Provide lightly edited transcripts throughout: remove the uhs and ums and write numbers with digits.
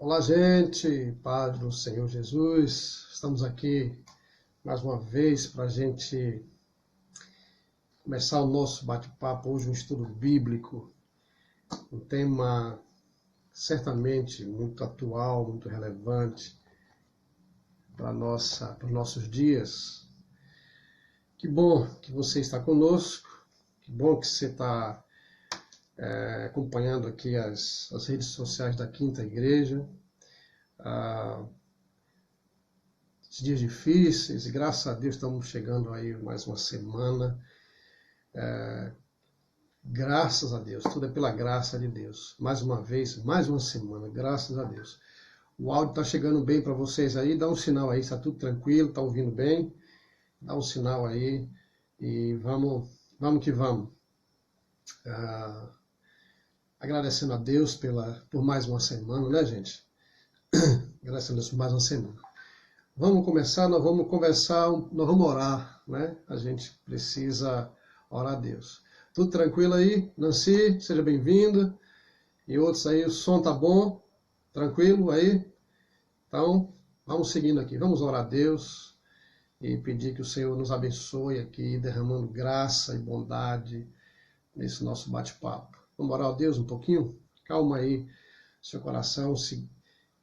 Olá, gente, paz do Senhor Jesus. Estamos aqui mais uma vez para a gente começar o nosso bate-papo. Hoje, um estudo bíblico, um tema certamente muito atual, muito relevante para os nossos dias. Que bom que você está conosco, que bom que você está acompanhando aqui as redes sociais da Quinta Igreja. Esses dias difíceis, e graças a Deus estamos chegando aí mais uma semana. Graças a Deus, tudo é pela graça de Deus. Mais uma vez, mais uma semana, graças a Deus. O áudio está chegando bem para vocês aí, dá um sinal aí, está tudo tranquilo, está ouvindo bem? Dá um sinal aí e vamos que vamos. Agradecendo a Deus por mais uma semana, né, gente? Agradecendo a Deus por mais uma semana. Vamos começar, nós vamos conversar, nós vamos orar, né? A gente precisa orar a Deus. Tudo tranquilo aí? Nancy, seja bem-vinda. E outros aí, o som tá bom? Tranquilo aí? Então, vamos seguindo aqui. Vamos orar a Deus e pedir que o Senhor nos abençoe aqui, derramando graça e bondade nesse nosso bate-papo. Vamos orar a Deus um pouquinho? Calma aí seu coração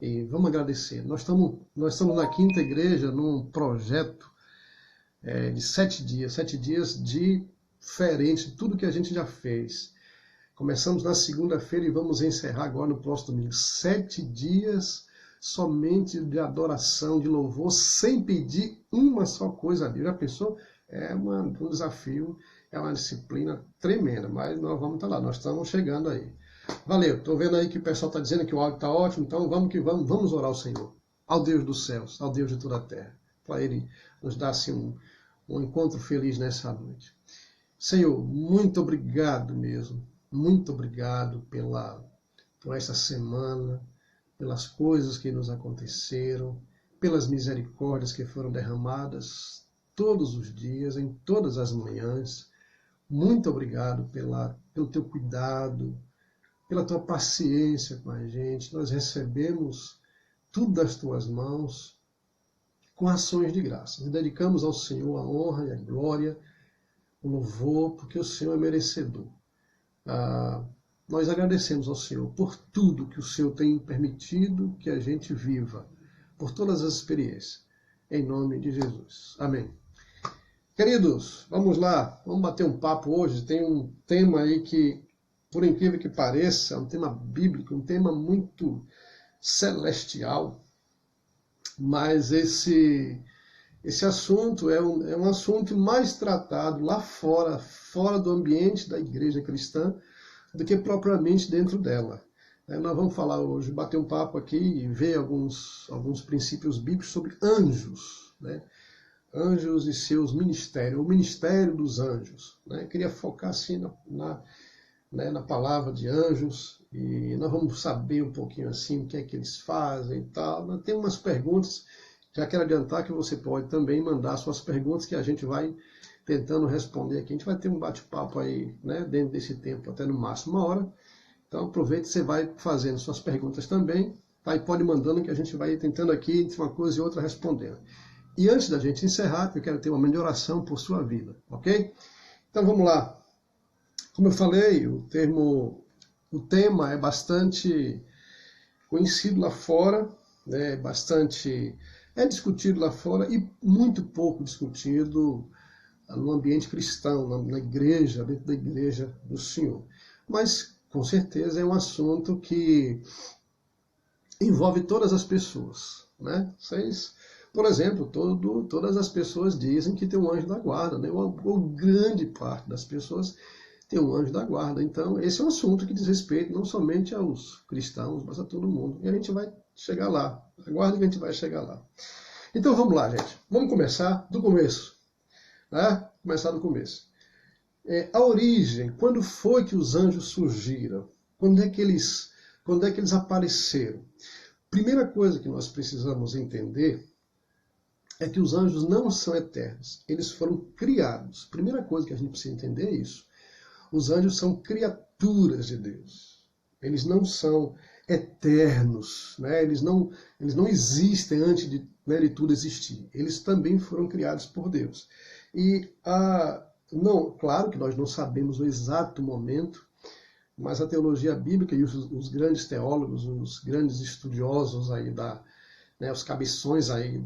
e vamos agradecer. Nós estamos na Quinta Igreja num projeto de 7 dias diferente de tudo que a gente já fez. Começamos na segunda-feira e vamos encerrar agora no próximo domingo. 7 dias somente de adoração, de louvor, sem pedir uma só coisa a Deus. Já pensou? É um desafio, é uma disciplina tremenda, mas nós vamos estar lá, nós estamos chegando aí. Valeu, estou vendo aí que o pessoal está dizendo que o áudio está ótimo, então vamos que vamos orar ao Senhor, ao Deus dos céus, ao Deus de toda a terra, para Ele nos dar assim um encontro feliz nessa noite. Senhor, muito obrigado mesmo, muito obrigado por essa semana, pelas coisas que nos aconteceram, pelas misericórdias que foram derramadas todos os dias, em todas as manhãs. Muito obrigado pelo teu cuidado, pela tua paciência com a gente. Nós recebemos tudo das tuas mãos com ações de graça. Nos dedicamos ao Senhor a honra e a glória, o louvor, porque o Senhor é merecedor. Nós agradecemos ao Senhor por tudo que o Senhor tem permitido que a gente viva, por todas as experiências. Em nome de Jesus. Amém. Queridos, vamos lá, vamos bater um papo hoje. Tem um tema aí que, por incrível que pareça, é um tema bíblico, um tema muito celestial, mas esse assunto é um assunto mais tratado lá fora do ambiente da igreja cristã, do que propriamente dentro dela. Nós vamos falar hoje, bater um papo aqui e ver alguns princípios bíblicos sobre anjos, né? Anjos e seus ministérios, o ministério dos anjos. Eu queria focar assim na palavra de anjos, e nós vamos saber um pouquinho assim o que é que eles fazem e tal. Tem umas perguntas, já quero adiantar que você pode também mandar suas perguntas que a gente vai tentando responder aqui. A gente vai ter um bate-papo aí, né, dentro desse tempo, até no máximo 1 hora. Então aproveite e você vai fazendo suas perguntas também, tá? E pode mandando que a gente vai tentando aqui, entre uma coisa e outra, respondendo. E antes da gente encerrar, eu quero ter uma grande oração por sua vida, ok? Então vamos lá. Como eu falei, o tema é bastante conhecido lá fora, né? É discutido lá fora e muito pouco discutido no ambiente cristão, na igreja, dentro da igreja do Senhor. Mas, com certeza, é um assunto que envolve todas as pessoas, né? Por exemplo, todas as pessoas dizem que tem um anjo da guarda, né? Ou grande parte das pessoas tem um anjo da guarda. Então, esse é um assunto que diz respeito não somente aos cristãos, mas a todo mundo. E a gente vai chegar lá. Aguarde que a gente vai chegar lá. Então, vamos lá, gente. Vamos começar do começo. Né? Começar do começo. A origem, quando foi que os anjos surgiram? Quando é que eles apareceram? Primeira coisa que nós precisamos entender é que os anjos não são eternos. Eles foram criados. Primeira coisa que a gente precisa entender é isso. Os anjos são criaturas de Deus. Eles não são eternos, né? Eles não existem antes de tudo existir. Eles também foram criados por Deus. E, não, claro que nós não sabemos o exato momento, mas a teologia bíblica e os grandes teólogos, os grandes estudiosos aí os cabeções aí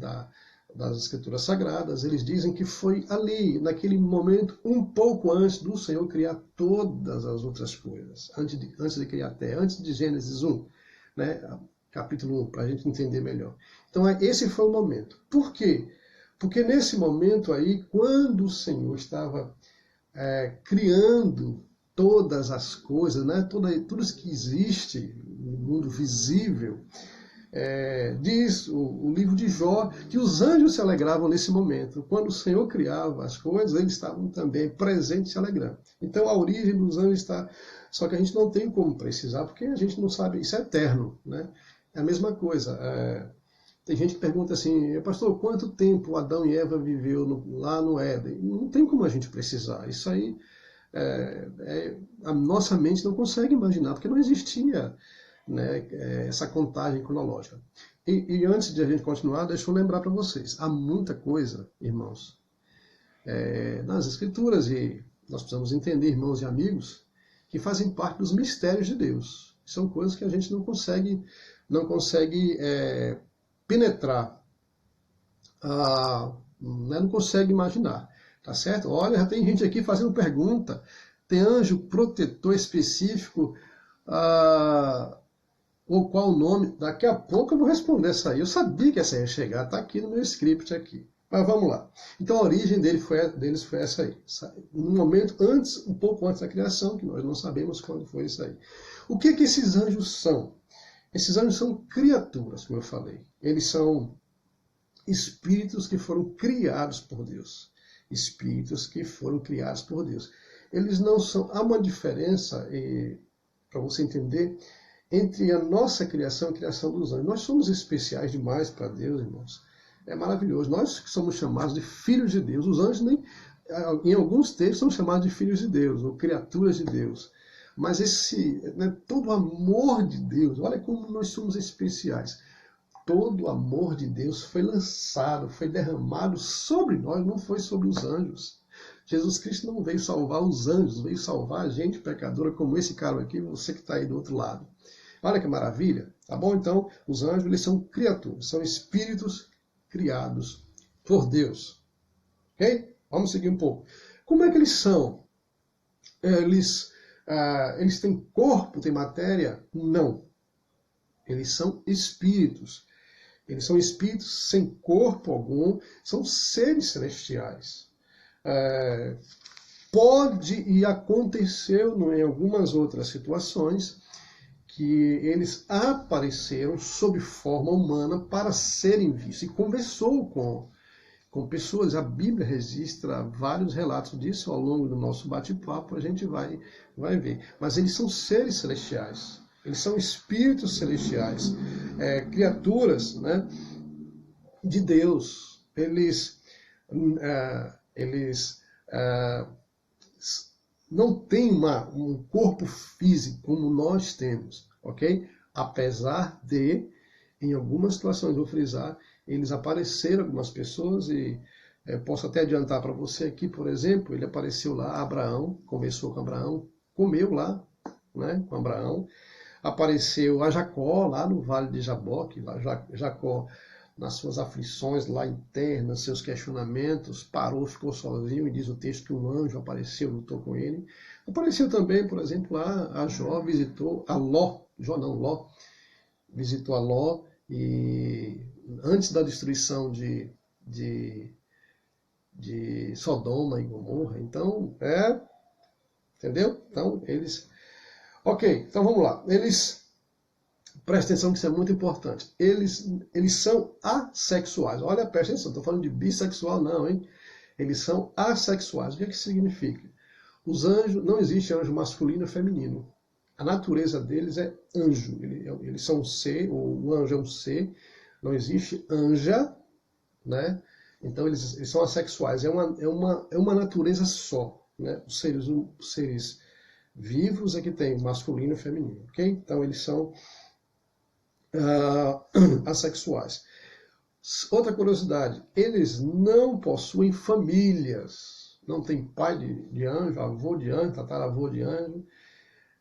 das Escrituras Sagradas, eles dizem que foi ali, naquele momento, um pouco antes do Senhor criar todas as outras coisas, antes de criar a terra, antes de Gênesis 1, né, capítulo 1, para a gente entender melhor. Então, esse foi o momento. Por quê? Porque nesse momento aí, quando o Senhor estava criando todas as coisas, né, tudo isso que existe no mundo visível, diz o livro de Jó que os anjos se alegravam nesse momento. Quando o Senhor criava as coisas, eles estavam também presentes se alegrando. Então a origem dos anjos está... Só que a gente não tem como precisar, porque a gente não sabe, isso é eterno, né? É a mesma coisa. Tem gente que pergunta assim, pastor, quanto tempo Adão e Eva viveu lá no Éden? Não tem como a gente precisar. Isso aí, a nossa mente não consegue imaginar, porque não existia, né, essa contagem cronológica. E antes de a gente continuar, deixa eu lembrar para vocês, há muita coisa, irmãos, nas Escrituras, e nós precisamos entender, irmãos e amigos, que fazem parte dos mistérios de Deus. São coisas que a gente não consegue penetrar, não consegue imaginar, tá certo? Olha, já tem gente aqui fazendo pergunta, tem anjo protetor específico, ou qual o nome? Daqui a pouco eu vou responder essa aí. Eu sabia que essa ia chegar, está aqui no meu script aqui. Mas vamos lá. Então a origem deles foi essa aí. No momento um pouco antes da criação, que nós não sabemos quando foi isso aí. O que esses anjos são? Esses anjos são criaturas, como eu falei. Eles são espíritos que foram criados por Deus. Espíritos que foram criados por Deus. Eles não são... Há uma diferença, para você entender, entre a nossa criação e a criação dos anjos. Nós somos especiais demais para Deus, irmãos. É maravilhoso. Nós que somos chamados de filhos de Deus. Os anjos, em alguns textos, são chamados de filhos de Deus, ou criaturas de Deus. Mas todo o amor de Deus, olha como nós somos especiais. Todo o amor de Deus foi lançado, foi derramado sobre nós, não foi sobre os anjos. Jesus Cristo não veio salvar os anjos, veio salvar a gente pecadora como esse cara aqui, você que está aí do outro lado. Olha que maravilha, tá bom? Então, os anjos, eles são criaturas, são espíritos criados por Deus. Ok? Vamos seguir um pouco. Como é que eles são? Eles têm corpo, têm matéria? Não. Eles são espíritos. Eles são espíritos sem corpo algum, são seres celestiais. Pode e aconteceu em algumas outras situações que eles apareceram sob forma humana para serem vistos. E conversou com pessoas. A Bíblia registra vários relatos disso ao longo do nosso bate-papo, a gente vai ver. Mas eles são seres celestiais. Eles são espíritos celestiais, criaturas, né, de Deus. Eles não têm um corpo físico como nós temos, ok? Apesar de, em algumas situações, vou frisar, eles apareceram algumas pessoas e posso até adiantar para você aqui, por exemplo, ele apareceu lá, Abraão, conversou com Abraão, comeu lá, né, com Abraão. Apareceu a Jacó lá no Vale de Jaboque, lá Jacó nas suas aflições lá internas, seus questionamentos, parou, ficou sozinho, e diz o texto que um anjo apareceu, lutou com ele. Apareceu também, por exemplo, lá a Jó visitou a Ló, Ló, visitou a Ló, e antes da destruição de Sodoma e Gomorra. Então, entendeu? Então, eles... Ok, então vamos lá. Presta atenção que isso é muito importante. Eles são assexuais. Olha, presta atenção, estou falando de bissexual não, hein? Eles são assexuais. O que isso significa? Os anjos, não existe anjo masculino e feminino. A natureza deles é anjo. Eles são um ser, ou o anjo é um ser. Não existe anja, né? Então eles são assexuais. É uma natureza só, né? Os seres vivos é que tem masculino e feminino, ok? Então eles são assexuais. Outra curiosidade, eles não possuem famílias, não tem pai de anjo, avô de anjo, tataravô de anjo,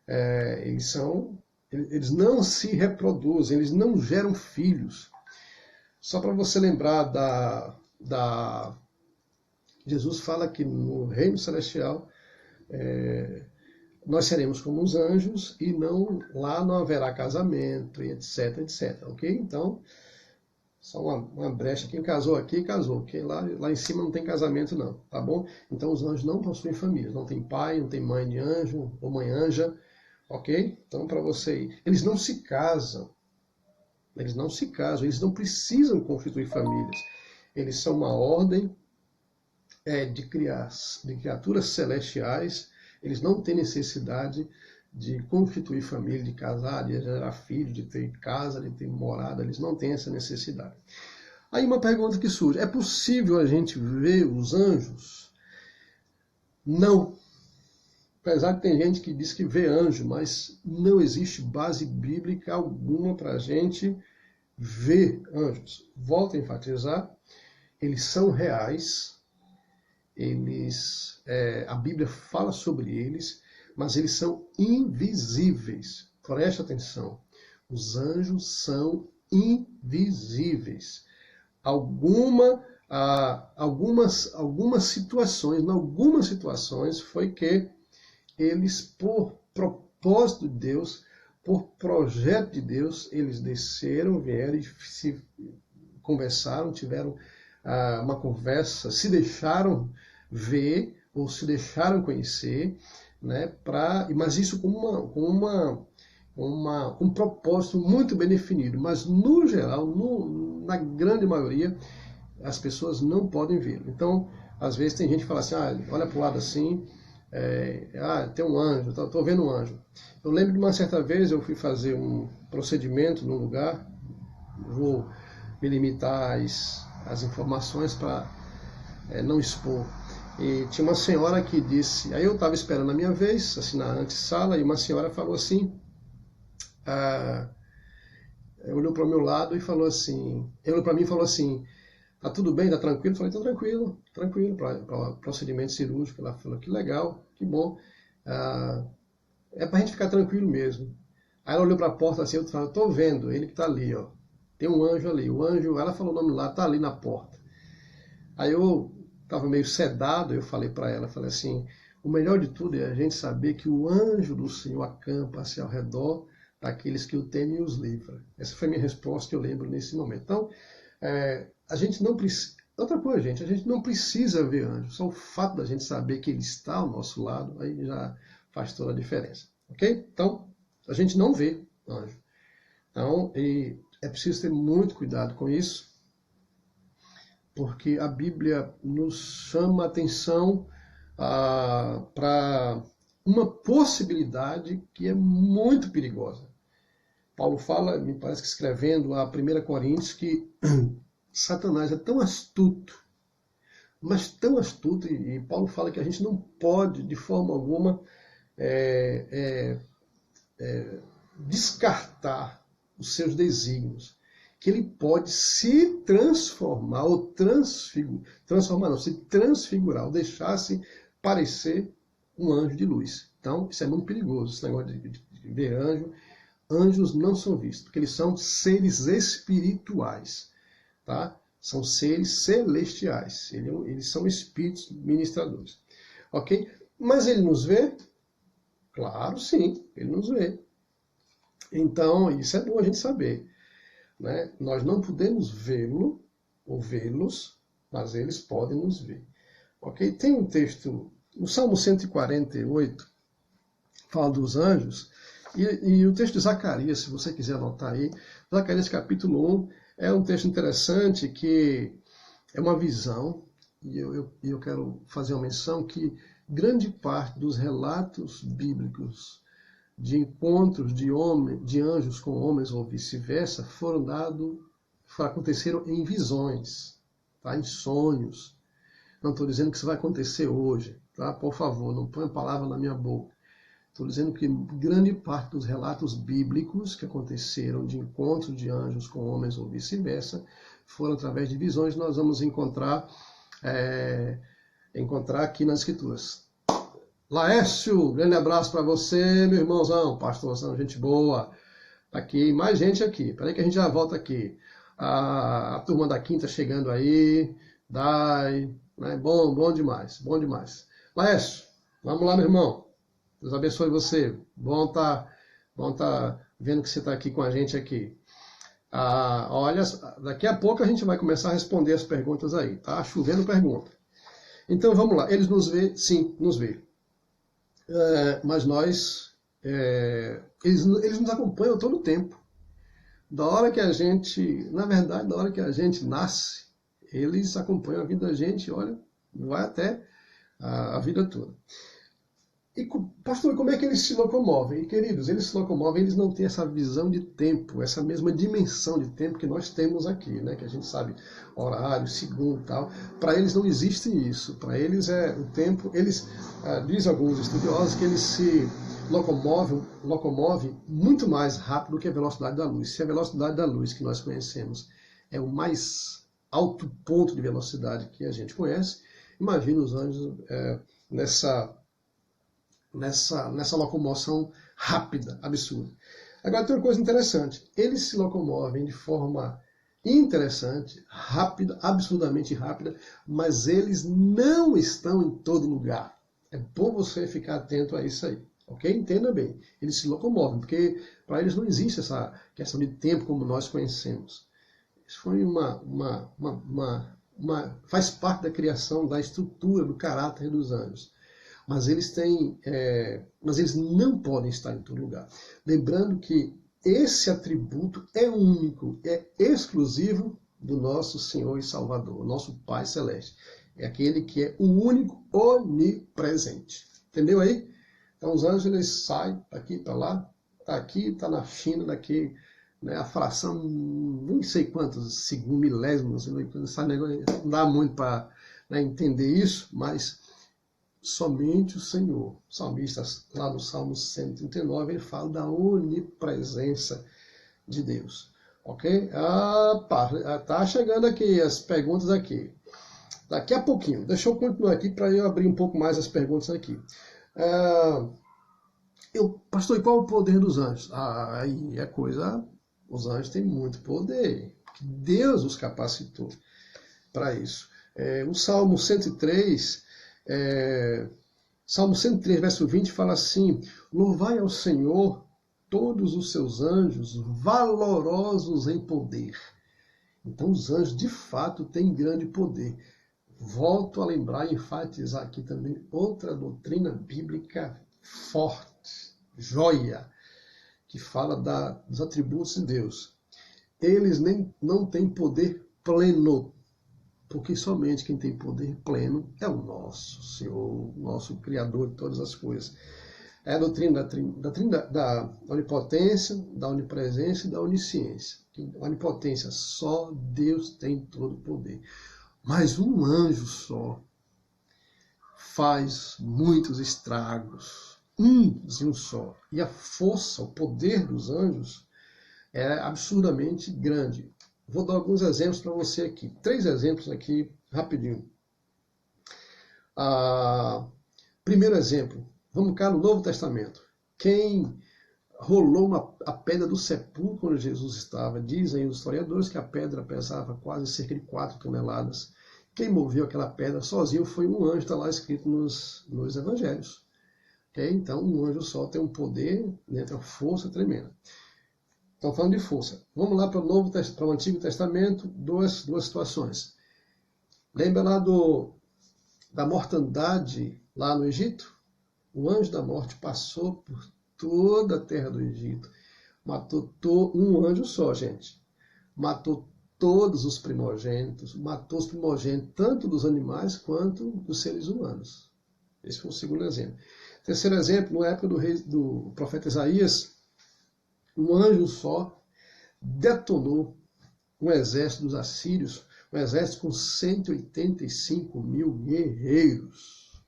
eles não se reproduzem, eles não geram filhos. Só para você lembrar Jesus fala que no reino celestial nós seremos como os anjos e lá não haverá casamento, e etc, etc, ok? Então, só uma brecha, quem casou aqui, casou, porque lá em cima não tem casamento não, tá bom? Então os anjos não possuem família, não tem pai, não tem mãe de anjo ou mãe anja, ok? Então para você ir, eles não se casam, eles não precisam constituir famílias, eles são uma ordem de criaturas celestiais, eles não têm necessidade de constituir família, de casar, de gerar filho, de ter casa, de ter morada, eles não têm essa necessidade. Aí uma pergunta que surge, é possível a gente ver os anjos? Não. Apesar que tem gente que diz que vê anjo, mas não existe base bíblica alguma para a gente ver anjos. Volto a enfatizar, eles são reais, a Bíblia fala sobre eles, mas eles são invisíveis. Preste atenção. Os anjos são invisíveis. Algumas situações foi que eles, por propósito de Deus, por projeto de Deus, eles desceram, vieram e se conversaram, tiveram uma conversa, se deixaram ver ou se deixaram conhecer, né, mas isso com um propósito muito bem definido. Mas, no geral, na grande maioria, as pessoas não podem vê-lo. Então, às vezes tem gente que fala assim, olha para o lado assim, tem um anjo, estou vendo um anjo. Eu lembro de uma certa vez eu fui fazer um procedimento num lugar, vou me limitar às informações para não expor. E tinha uma senhora que disse, aí eu estava esperando a minha vez, assim, na antessala, e uma senhora falou assim, olhou para o meu lado e falou assim, olhou para mim e falou assim, tá tudo bem, tá tranquilo? Eu falei, tá tranquilo, para procedimento cirúrgico. Ela falou, que legal, que bom, é para a gente ficar tranquilo mesmo. Aí ela olhou para a porta assim, eu falei, tô vendo, ele que tá ali, ó, tem um anjo ali, o anjo, ela falou o nome lá, tá ali na porta. Aí eu estava meio sedado, eu falei para ela, falei assim, o melhor de tudo é a gente saber que o anjo do Senhor acampa-se ao redor daqueles que o temem e os livra. Essa foi a minha resposta que eu lembro nesse momento. Então, a gente não precisa... Outra coisa, gente, a gente não precisa ver anjo. Só o fato da gente saber que ele está ao nosso lado, aí já faz toda a diferença. Ok? Então, a gente não vê anjo. Então, é preciso ter muito cuidado com isso, porque a Bíblia nos chama a atenção para uma possibilidade que é muito perigosa. Paulo fala, me parece que escrevendo a 1 Coríntios, que Satanás é tão astuto, mas tão astuto, e Paulo fala que a gente não pode, de forma alguma, descartar os seus desígnios, que ele pode se transformar, ou se transfigurar, ou deixar-se parecer um anjo de luz. Então, isso é muito perigoso, esse negócio de ver anjo. Anjos não são vistos, porque eles são seres espirituais, tá? São seres celestiais, eles são espíritos ministradores, ok? Mas ele nos vê? Claro, sim, ele nos vê. Então, isso é bom a gente saber, né? Nós não podemos vê-lo ou vê-los, mas eles podem nos ver, ok? Tem um texto, no Salmo 148, fala dos anjos. E o texto de Zacarias, se você quiser anotar aí, Zacarias capítulo 1, é um texto interessante que é uma visão, e eu quero fazer uma menção que grande parte dos relatos bíblicos de encontros de anjos com homens ou vice-versa aconteceram em visões, tá? Em sonhos. Não estou dizendo que isso vai acontecer hoje, tá? Por favor, não ponha palavra na minha boca. Estou dizendo que grande parte dos relatos bíblicos que aconteceram de encontros de anjos com homens ou vice-versa foram através de visões. Nós vamos encontrar aqui nas Escrituras. Laércio, grande abraço para você, meu irmãozão, pastorzão, gente boa. Tá aqui, mais gente aqui. Peraí que a gente já volta aqui. A turma da quinta chegando aí. Dai, né? Bom demais, bom demais. Laércio, vamos lá, meu irmão. Deus abençoe você. Bom tá vendo que você está aqui com a gente aqui. Olha, daqui a pouco a gente vai começar a responder as perguntas aí. Tá chovendo pergunta. Então vamos lá. Eles nos vê? Sim, nos vê. Mas nós... eles nos acompanham todo o tempo. Da hora que a gente... Na verdade, da hora que a gente nasce, eles acompanham a vida da gente, olha, vai até a vida toda. E, pastor, como é que eles se locomovem? E, queridos, eles se locomovem, eles não têm essa visão de tempo, essa mesma dimensão de tempo que nós temos aqui, né? Que a gente sabe horário, segundo e tal. Para eles não existe isso. Para eles o tempo. Eles, diz alguns estudiosos, que eles se locomovem muito mais rápido que a velocidade da luz. Se a velocidade da luz que nós conhecemos é o mais alto ponto de velocidade que a gente conhece, imagina os anjos nessa locomoção rápida, absurda. Agora tem uma coisa interessante. Eles se locomovem de forma interessante, rápida, absurdamente rápida, mas eles não estão em todo lugar. É bom você ficar atento a isso aí. Ok? Entenda bem. Eles se locomovem, porque para eles não existe essa questão de tempo como nós conhecemos. Isso foi faz parte da criação, da estrutura, do caráter dos anjos. Mas eles não podem estar em todo lugar. Lembrando que esse atributo é único, é exclusivo do nosso Senhor e Salvador, nosso Pai Celeste. É aquele que é o único onipresente. Entendeu aí? Então os anjos eles saem daqui para lá, está aqui, está na China, daqui, né, a fração, não sei quantos milésimos, não dá muito para entender isso, mas somente o Senhor. O salmista, lá no Salmo 139, ele fala da onipresença de Deus. Ok? Tá chegando aqui as perguntas aqui. Daqui a pouquinho. Deixa eu continuar aqui para eu abrir um pouco mais as perguntas aqui. Pastor, e qual é o poder dos anjos? Aí é coisa... Os anjos têm muito poder. Que Deus os capacitou para isso. O Salmo 103... Salmo 103, verso 20, fala assim: louvai ao Senhor todos os seus anjos, valorosos em poder. Então os anjos, de fato, têm grande poder. Volto a lembrar e enfatizar aqui também outra doutrina bíblica forte, joia, que fala dos atributos de Deus. Eles não têm poder pleno, porque somente quem tem poder pleno é o nosso Senhor, nosso Criador de todas as coisas. É a doutrina da onipotência, da onipresença e da onisciência. A onipotência, só Deus tem todo o poder. Mas um anjo só faz muitos estragos. Um só. E a força, o poder dos anjos é absurdamente grande. Vou dar alguns exemplos para você aqui. 3 exemplos aqui, rapidinho. Primeiro exemplo. Vamos cá no Novo Testamento. Quem rolou a pedra do sepulcro quando Jesus estava? Dizem os historiadores que a pedra pesava quase cerca de 4 toneladas. Quem moveu aquela pedra sozinho foi um anjo, está lá escrito nos evangelhos. Okay? Então, um anjo só tem um poder, né, tem uma força tremenda. Estão falando de força. Vamos lá para o Antigo Testamento, duas situações. Lembra lá da mortandade lá no Egito? O anjo da morte passou por toda a terra do Egito. Matou um anjo só, gente. Matou todos os primogênitos. Matou os primogênitos tanto dos animais quanto dos seres humanos. Esse foi o segundo exemplo. Terceiro exemplo, na época do profeta Isaías, um anjo só detonou um exército dos assírios, um exército com 185 mil guerreiros.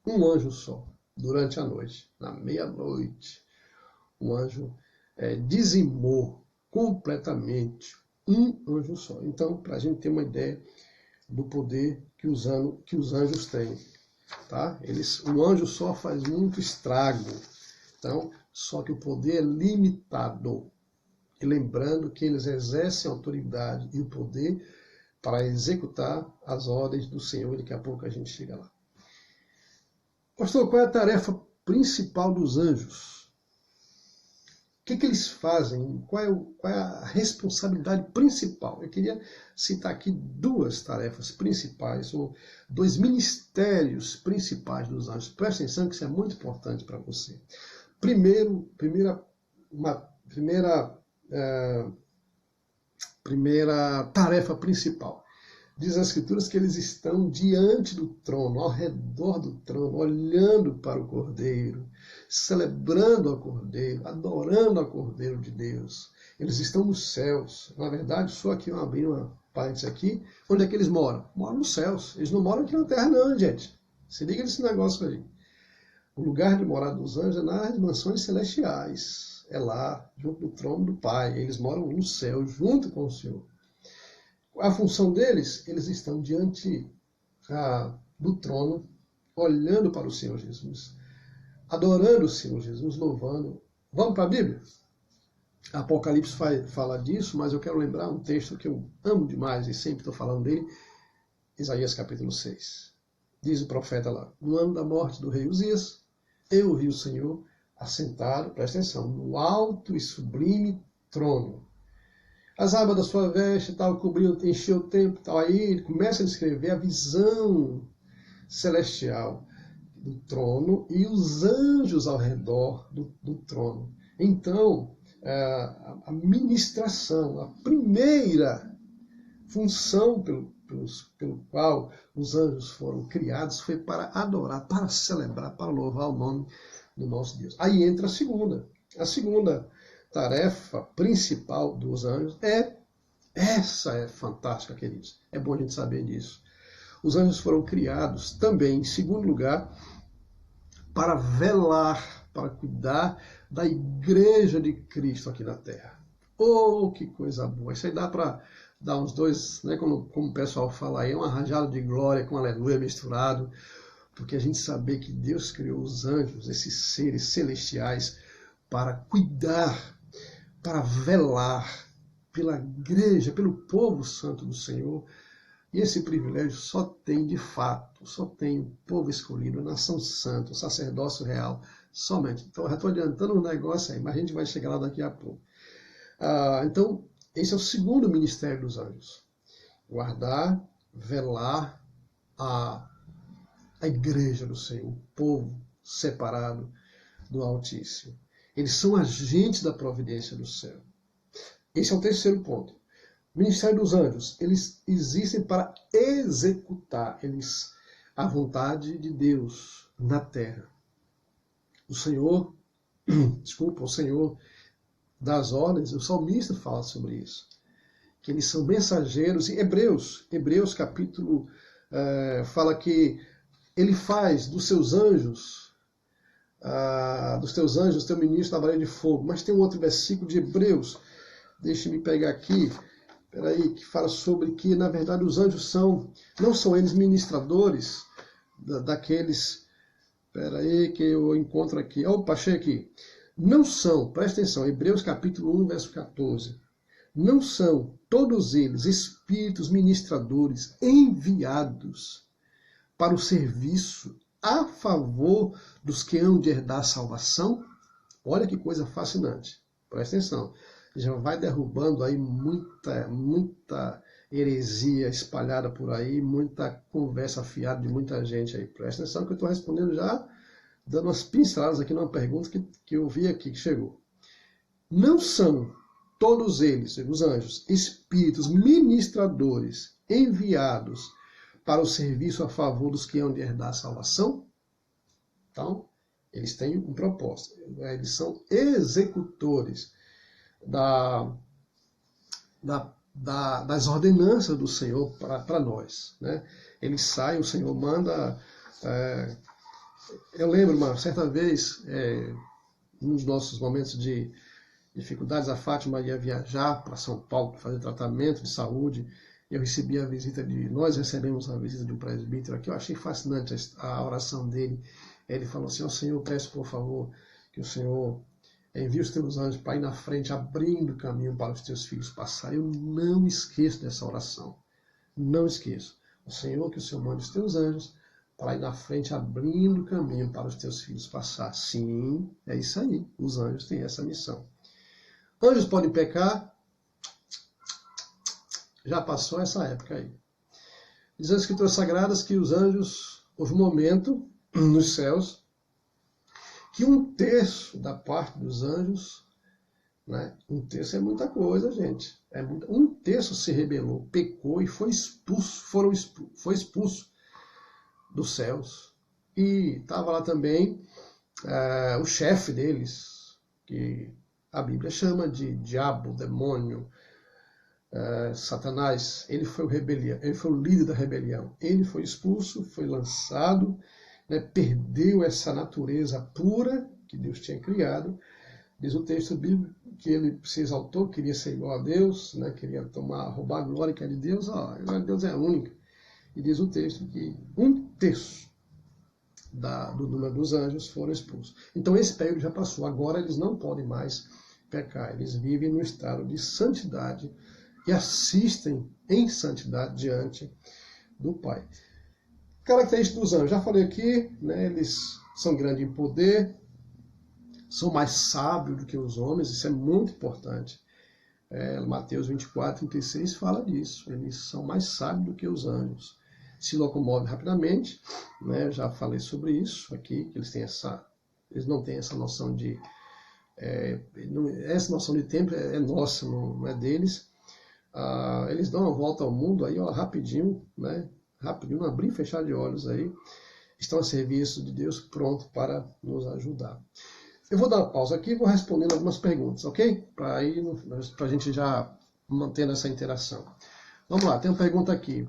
Um anjo só. durante a noite, na meia-noite, o anjo dizimou completamente um anjo só. Então, para a gente ter uma ideia do poder que os anjos têm, tá? Um anjo só faz muito estrago. Então, só que o poder é limitado. E lembrando que eles exercem a autoridade e o poder para executar as ordens do Senhor. Daqui a pouco a gente chega lá. Pastor, qual é a tarefa principal dos anjos? O que eles fazem? Qual é a responsabilidade principal? Eu queria citar aqui duas tarefas principais, ou dois ministérios principais dos anjos. Presta atenção que isso é muito importante para você. Primeira tarefa principal. Diz as Escrituras que eles estão diante do trono, ao redor do trono, olhando para o Cordeiro, celebrando ao Cordeiro, adorando ao Cordeiro de Deus. Eles estão nos céus. Na verdade, só aqui, abrir uma parênteses aqui, onde é que eles moram? Moram nos céus. Eles não moram aqui na terra não, gente. Se liga nesse negócio aí. O lugar de morar dos anjos é nas mansões celestiais. É lá, junto do trono do Pai. Eles moram no céu, junto com o Senhor. A função deles, eles estão diante do trono, olhando para o Senhor Jesus, adorando o Senhor Jesus, louvando. Vamos para a Bíblia? Apocalipse fala disso, mas eu quero lembrar um texto que eu amo demais e sempre estou falando dele, Isaías capítulo 6. Diz o profeta lá: no ano da morte do rei Uzias, eu vi o Senhor assentado, presta atenção, no alto e sublime trono. As abas da sua veste tal, cobriu, encheu o templo, tal. Aí ele começa a descrever a visão celestial do trono e os anjos ao redor do trono. Então, a ministração, a primeira função pelo qual os anjos foram criados foi para adorar, para celebrar, para louvar o nome do nosso Deus. Aí entra a segunda. A segunda tarefa principal dos anjos essa é fantástica, queridos. É bom a gente saber disso. Os anjos foram criados também, em segundo lugar, para velar, para cuidar da igreja de Cristo aqui na terra. Oh, que coisa boa! Isso aí dá para dar uns dois, né, como o pessoal fala aí, uma rajada de glória com aleluia misturado, porque a gente saber que Deus criou os anjos, esses seres celestiais, para cuidar, para velar pela igreja, pelo povo santo do Senhor. E esse privilégio só tem de fato, só tem o povo escolhido, a nação santa, o sacerdócio real, somente. Então, já estou adiantando um negócio aí, mas a gente vai chegar lá daqui a pouco. Então, esse é o segundo ministério dos anjos. Guardar, velar a igreja do Senhor, o povo separado do Altíssimo. Eles são agentes da providência do céu. Esse é o terceiro ponto. O ministério dos anjos, eles existem para executar a vontade de Deus na terra. O Senhor das ordens, o salmista fala sobre isso, que eles são mensageiros. E Hebreus capítulo fala que ele faz dos seus anjos, teu ministro na varinha de fogo. Mas tem um outro versículo de Hebreus, deixe-me pegar aqui, que fala sobre que, na verdade, os anjos não são eles ministradores daqueles, que eu encontro aqui, opa, achei aqui, não são, presta atenção, Hebreus capítulo 1, verso 14, não são todos eles espíritos ministradores enviados para o serviço a favor dos que hão de herdar a salvação? Olha que coisa fascinante, presta atenção. Já vai derrubando aí muita heresia espalhada por aí, muita conversa fiada de muita gente aí. Presta atenção que eu estou respondendo já, dando umas pinceladas aqui numa pergunta que eu vi aqui, que chegou. Não são todos eles, os anjos, espíritos ministradores enviados para o serviço a favor dos que hão de herdar a salvação? Então, eles têm um propósito. Eles são executores das ordenanças do Senhor para nós, né? Eles saem, o Senhor manda Eu lembro uma certa vez, nos nossos momentos de dificuldades, a Fátima ia viajar para São Paulo para fazer tratamento de saúde. Eu recebi a visita nós recebemos a visita de um presbítero aqui. Eu achei fascinante a oração dele. Ele falou assim: ó Senhor, peço por favor que o Senhor envie os teus anjos para ir na frente, abrindo caminho para os teus filhos passarem. Eu não esqueço dessa oração. Não esqueço. O Senhor, que o Senhor mande os teus anjos para ir na frente, abrindo caminho para os teus filhos passar. Sim, é isso aí. Os anjos têm essa missão. Anjos podem pecar? Já passou essa época aí. Diz as Escrituras Sagradas que os anjos, houve um momento nos céus que 1/3 da parte dos anjos, né? 1/3 é muita coisa, gente. 1/3 se rebelou, pecou e foi expulso dos céus. E estava lá também o chefe deles, que a Bíblia chama de diabo, demônio, Satanás. Ele foi o líder da rebelião. Ele foi expulso, foi lançado, né, perdeu essa natureza pura que Deus tinha criado. Diz o texto bíblico que ele se exaltou, queria ser igual a Deus, né, queria roubar a glória que é de Deus. A glória de Deus é a única. E diz o texto que 1/3 do número dos anjos foram expulsos. Então esse período já passou. Agora eles não podem mais pecar. Eles vivem no estado de santidade e assistem em santidade diante do Pai. Característica dos anjos, já falei aqui, né, eles são grandes em poder, são mais sábios do que os homens, isso é muito importante. Mateus 24:36 fala disso, eles são mais sábios do que os anjos. Se locomovem rapidamente, né, já falei sobre isso aqui, que eles não têm essa noção de... essa noção de tempo é nossa, não é deles. Eles dão uma volta ao mundo aí, ó, rapidinho, né? Rapidinho, abrir e fechar de olhos aí. Estão a serviço de Deus, pronto para nos ajudar. Eu vou dar uma pausa aqui e vou respondendo algumas perguntas, ok? Para a gente já mantendo essa interação. Vamos lá, tem uma pergunta aqui.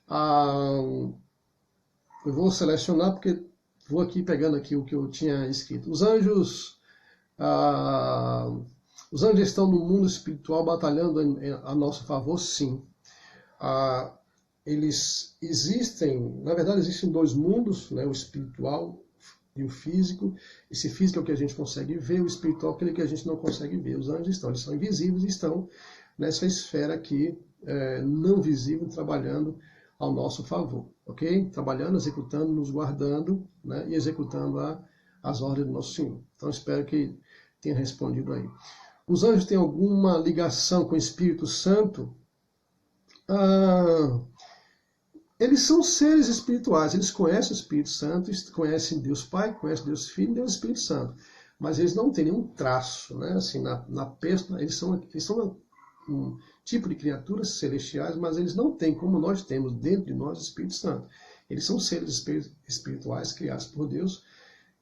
Eu vou selecionar porque vou aqui pegando aqui o que eu tinha escrito. Os anjos estão no mundo espiritual batalhando a nosso favor, sim. Eles existem, na verdade existem 2 mundos, né, o espiritual e o físico. Esse físico é o que a gente consegue ver, o espiritual é aquele que a gente não consegue ver. Os anjos eles são invisíveis e estão nessa esfera aqui, não visível, trabalhando ao nosso favor, ok? Trabalhando, executando, nos guardando, né, e executando as ordens do nosso Senhor. Então espero que tenha respondido aí. Os anjos têm alguma ligação com o Espírito Santo? Eles são seres espirituais, eles conhecem o Espírito Santo, conhecem Deus Pai, conhecem Deus Filho e Deus Espírito Santo. Mas eles não têm nenhum traço, né? Assim, na peça, eles são um tipo de criaturas celestiais, mas eles não têm, como nós temos dentro de nós, o Espírito Santo. Eles são seres espirituais criados por Deus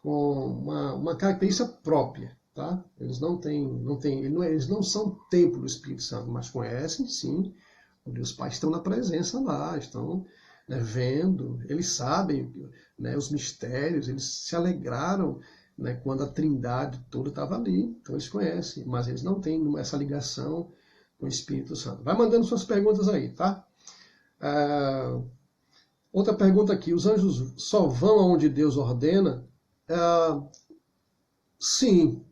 com uma característica própria. Tá? Eles eles não são templo do Espírito Santo, mas conhecem, sim, o Deus Pai, estão na presença lá, estão, né, vendo, eles sabem, né, os mistérios, eles se alegraram, né, quando a Trindade toda estava ali, então eles conhecem, mas eles não têm essa ligação com o Espírito Santo. Vai mandando suas perguntas aí, tá? Outra pergunta aqui, os anjos só vão aonde Deus ordena? Sim.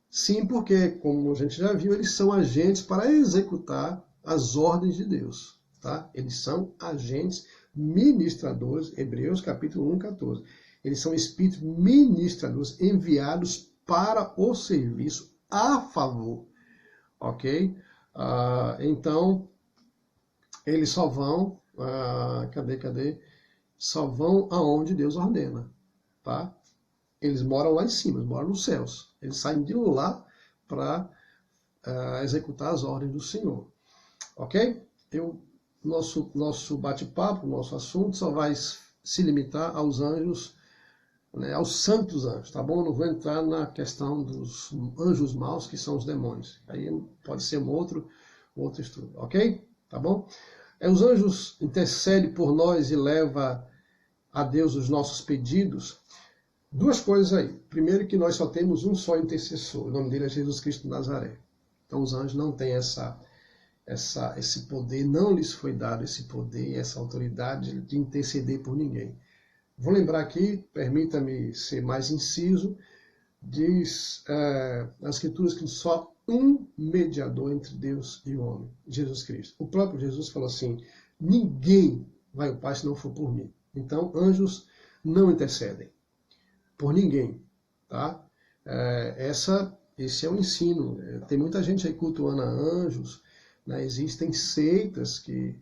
Sim, porque, como a gente já viu, eles são agentes para executar as ordens de Deus. Tá? Eles são agentes ministradores, Hebreus capítulo 1:14. Eles são espíritos ministradores enviados para o serviço a favor. Ok? Então, eles só vão... Só vão aonde Deus ordena. Tá? Eles moram lá em cima, eles moram nos céus. Eles saem de lá para executar as ordens do Senhor. Ok? Nosso bate-papo, nosso assunto só vai se limitar aos anjos, né, aos santos anjos, tá bom? Não vou entrar na questão dos anjos maus, que são os demônios. Aí pode ser um outro estudo, ok? Tá bom? Os anjos intercedem por nós e levam a Deus os nossos pedidos. Duas coisas aí. Primeiro, que nós só temos um só intercessor. O nome dele é Jesus Cristo de Nazaré. Então os anjos não têm esse poder, não lhes foi dado esse poder, essa autoridade de interceder por ninguém. Vou lembrar aqui, permita-me ser mais inciso, diz nas Escrituras que só um mediador entre Deus e o homem, Jesus Cristo. O próprio Jesus falou assim, ninguém vai ao Pai se não for por mim. Então, anjos não intercedem por ninguém, tá? Esse é o ensino. Tem muita gente aí cultuando a anjos, né? Existem seitas que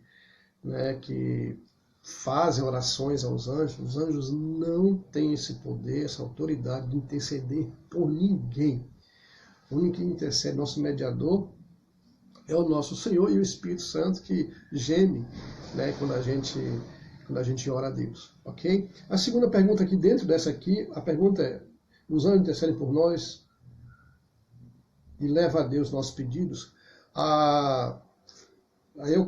fazem orações aos anjos. Os anjos não têm esse poder, essa autoridade de interceder por ninguém. O único que intercede, nosso mediador, é o nosso Senhor e o Espírito Santo que geme, né, quando a gente ora a Deus, ok? A segunda pergunta aqui dentro dessa aqui, a pergunta é, os anjos intercedem por nós e leva a Deus nossos pedidos?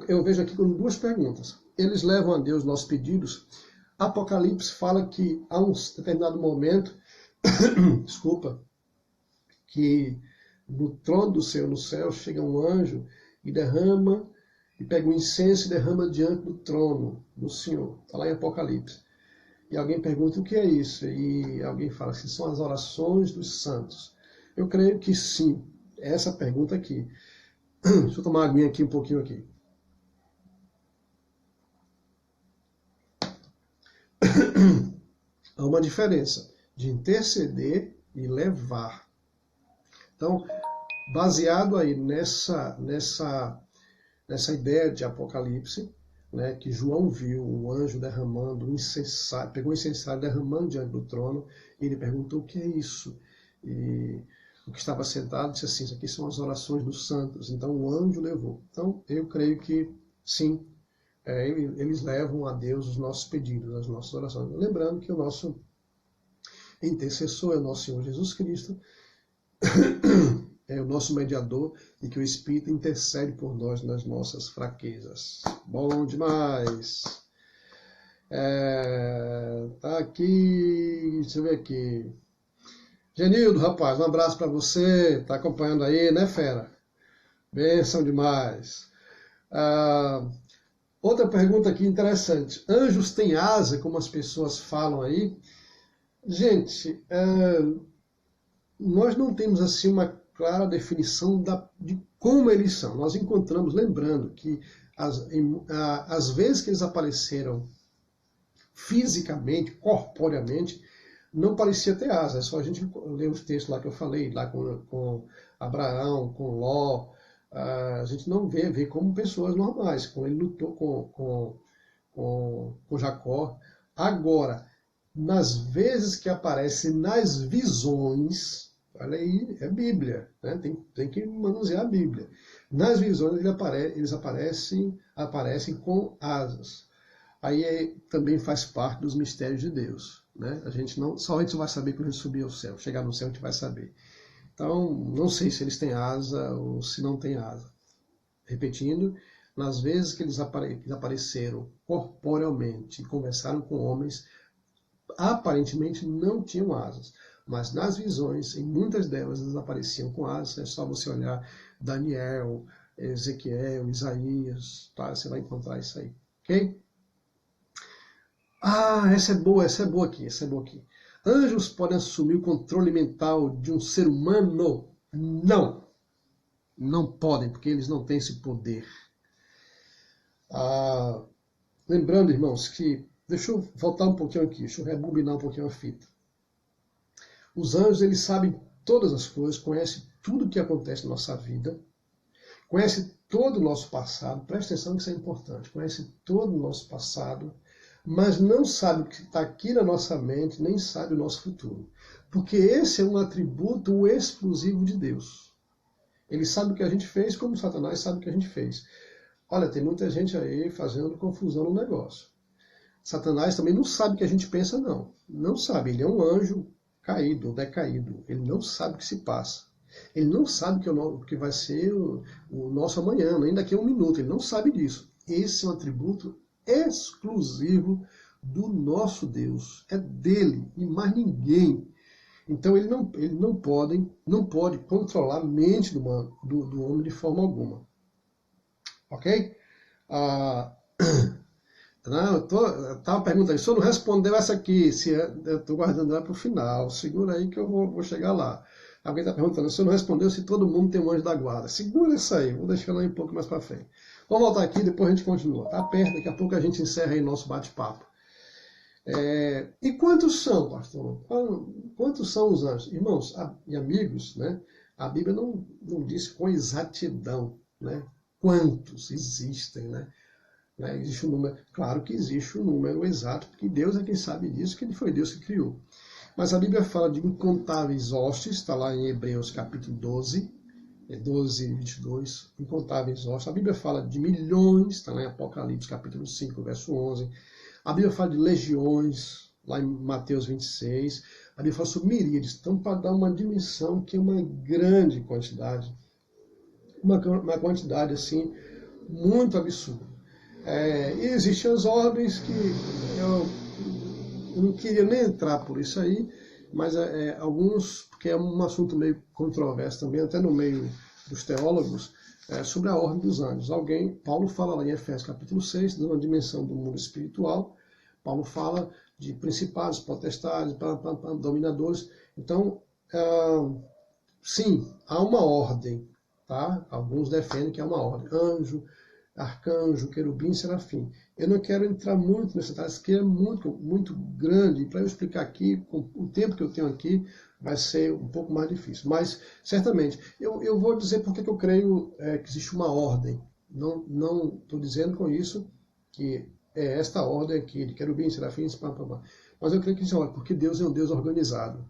Eu vejo aqui com duas perguntas. Eles levam a Deus nossos pedidos. Apocalipse fala que há um determinado momento, desculpa, que no trono do Senhor no céu chega um anjo e derrama, e pega um incenso e derrama diante do trono do Senhor. Está lá em Apocalipse. E alguém pergunta o que é isso? E alguém fala assim, são as orações dos santos. Eu creio que sim, essa pergunta aqui. Deixa eu tomar uma aguinha aqui um pouquinho aqui. Há uma diferença de interceder e levar. Então, baseado aí nessa ideia de Apocalipse, né, que João viu o anjo derramando, pegou o incensário derramando diante do trono, e ele perguntou o que é isso? E o que estava sentado disse assim, isso aqui são as orações dos santos. Então o anjo levou. Então eu creio que sim, eles levam a Deus os nossos pedidos, as nossas orações. Lembrando que o nosso intercessor é o nosso Senhor Jesus Cristo, é o nosso mediador e que o Espírito intercede por nós nas nossas fraquezas. Bom demais! Tá aqui, deixa eu ver aqui. Genildo, rapaz, um abraço para você, tá acompanhando aí, né, fera? Bênção demais. Outra pergunta aqui interessante. Anjos têm asa, como as pessoas falam aí? Gente, nós não temos assim uma clara definição de como eles são. Nós encontramos, lembrando que as vezes que eles apareceram fisicamente, corporeamente, não parecia ter asa. É só a gente ler os textos lá que eu falei, lá com Abraão, com Ló. A gente não vê como pessoas normais, como ele lutou com Jacó. Agora, nas vezes que aparece nas visões, olha aí, é Bíblia, né? Tem que manusear a Bíblia. Nas visões eles aparecem com asas. Aí também faz parte dos mistérios de Deus, né? Só a gente vai saber quando a gente subir ao céu. Chegar no céu a gente vai saber. Então, não sei se eles têm asa ou se não têm asa. Repetindo, nas vezes que eles apareceram corporealmente e conversaram com homens, aparentemente não tinham asas. Mas nas visões, em muitas delas, eles apareciam com asas. É só você olhar Daniel, Ezequiel, Isaías, tá? Você vai encontrar isso aí. Ok? Essa é boa aqui. Anjos podem assumir o controle mental de um ser humano? Não. Não podem, porque eles não têm esse poder. Lembrando, irmãos, que... Deixa eu voltar um pouquinho aqui, deixa eu rebobinar um pouquinho a fita. Os anjos, eles sabem todas as coisas, conhecem tudo o que acontece na nossa vida, conhecem todo o nosso passado, presta atenção que isso é importante, conhecem todo o nosso passado, mas não sabe o que está aqui na nossa mente, nem sabe o nosso futuro. Porque esse é um atributo exclusivo de Deus. Ele sabe o que a gente fez, como Satanás sabe o que a gente fez. Olha, tem muita gente aí fazendo confusão no negócio. Satanás também não sabe o que a gente pensa, não. Não sabe, ele é um anjo caído, decaído. Ele não sabe o que se passa. Ele não sabe que vai ser o nosso amanhã, nem daqui a um minuto. Ele não sabe disso. Esse é um atributo exclusivo do nosso Deus, é dele e mais ninguém. Então ele não pode controlar a mente do homem de forma alguma. Ok? Não, tava perguntando aí, o senhor não respondeu essa aqui, eu estou guardando ela para o final, segura aí que eu vou chegar lá. Alguém está perguntando, o senhor não respondeu se todo mundo tem um anjo da guarda. Segura isso aí, vou deixar ela um pouco mais para frente. Vamos voltar aqui, depois a gente continua. Tá perto, daqui a pouco a gente encerra aí nosso bate-papo. E quantos são, pastor? Quantos são os anjos? Irmãos e amigos, né? A Bíblia não diz com exatidão, né? Quantos existem, né? Existe um número, claro que existe um número exato, porque Deus é quem sabe disso, que foi Deus que criou. Mas a Bíblia fala de incontáveis hostes, está lá em Hebreus capítulo 12, 12 e 22, incontáveis hostes. A Bíblia fala de milhões, está lá em Apocalipse capítulo 5, verso 11. A Bíblia fala de legiões, lá em Mateus 26. A Bíblia fala sobre miríades. Então, para dar uma dimensão que é uma grande quantidade, uma quantidade assim, muito absurda. E existem as ordens que eu não queria nem entrar por isso aí, mas alguns, porque é um assunto meio controverso também, até no meio dos teólogos, sobre a ordem dos anjos. Paulo fala lá em Efésios capítulo 6, dando uma dimensão do mundo espiritual. Paulo fala de principados, potestades, dominadores. Então, sim, há uma ordem, tá? Alguns defendem que há uma ordem. Anjo, arcanjo, querubim, serafim. Eu não quero entrar muito nessa tarefa, que é muito, muito grande. E para eu explicar aqui, com o tempo que eu tenho aqui, vai ser um pouco mais difícil. Mas, certamente, eu vou dizer porque que eu creio que existe uma ordem. Não estou dizendo com isso que é esta ordem aqui, de querubim, serafins, mas eu creio que isso é porque Deus é um Deus organizado.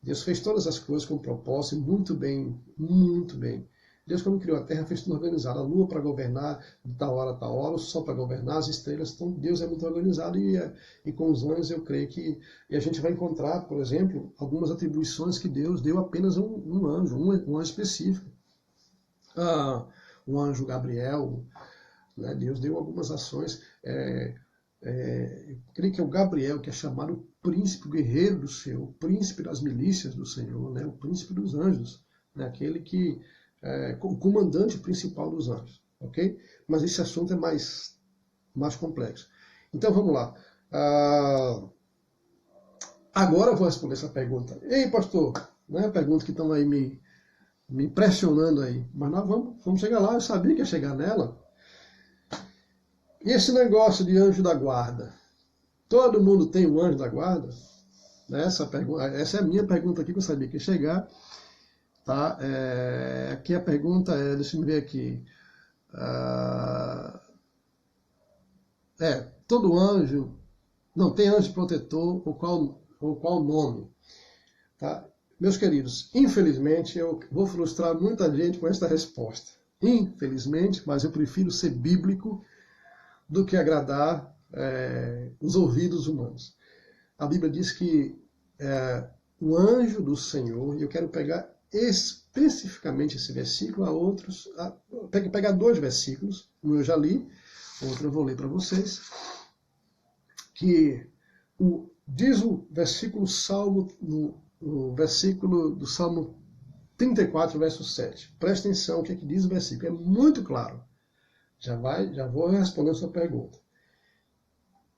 Deus fez todas as coisas com propósito, muito bem, muito bem. Deus, quando criou a terra, fez tudo organizado. A lua para governar de tal hora a tal hora, o sol para governar, as estrelas. Então, Deus é muito organizado e com os anjos eu creio que... E a gente vai encontrar, por exemplo, algumas atribuições que Deus deu apenas a um anjo, um anjo específico. O anjo Gabriel, né? Deus deu algumas ações. Eu creio que é o Gabriel, que é chamado o príncipe guerreiro do Senhor, o príncipe das milícias do Senhor, né? O príncipe dos anjos, né? Aquele que... o comandante principal dos anjos, ok? Mas esse assunto é mais complexo. Então vamos lá. Agora eu vou responder essa pergunta. Ei, pastor, não é a pergunta que estão aí me pressionando aí, mas nós vamos chegar lá, eu sabia que ia chegar nela. E esse negócio de anjo da guarda? Todo mundo tem um anjo da guarda? Essa é a minha pergunta aqui que eu sabia que ia chegar. Tá? Aqui a pergunta deixa eu ver aqui. Todo anjo, não tem anjo protetor, ou qual nome? Tá? Meus queridos, infelizmente eu vou frustrar muita gente com esta resposta. Infelizmente, mas eu prefiro ser bíblico do que agradar os ouvidos humanos. A Bíblia diz que o anjo do Senhor, e eu quero pegar especificamente esse versículo, pegar 2 versículos, um eu já li, outro eu vou ler para vocês, que diz o versículo no versículo do Salmo 34, verso 7. Presta atenção o que diz o versículo, é muito claro. Já vou responder a sua pergunta.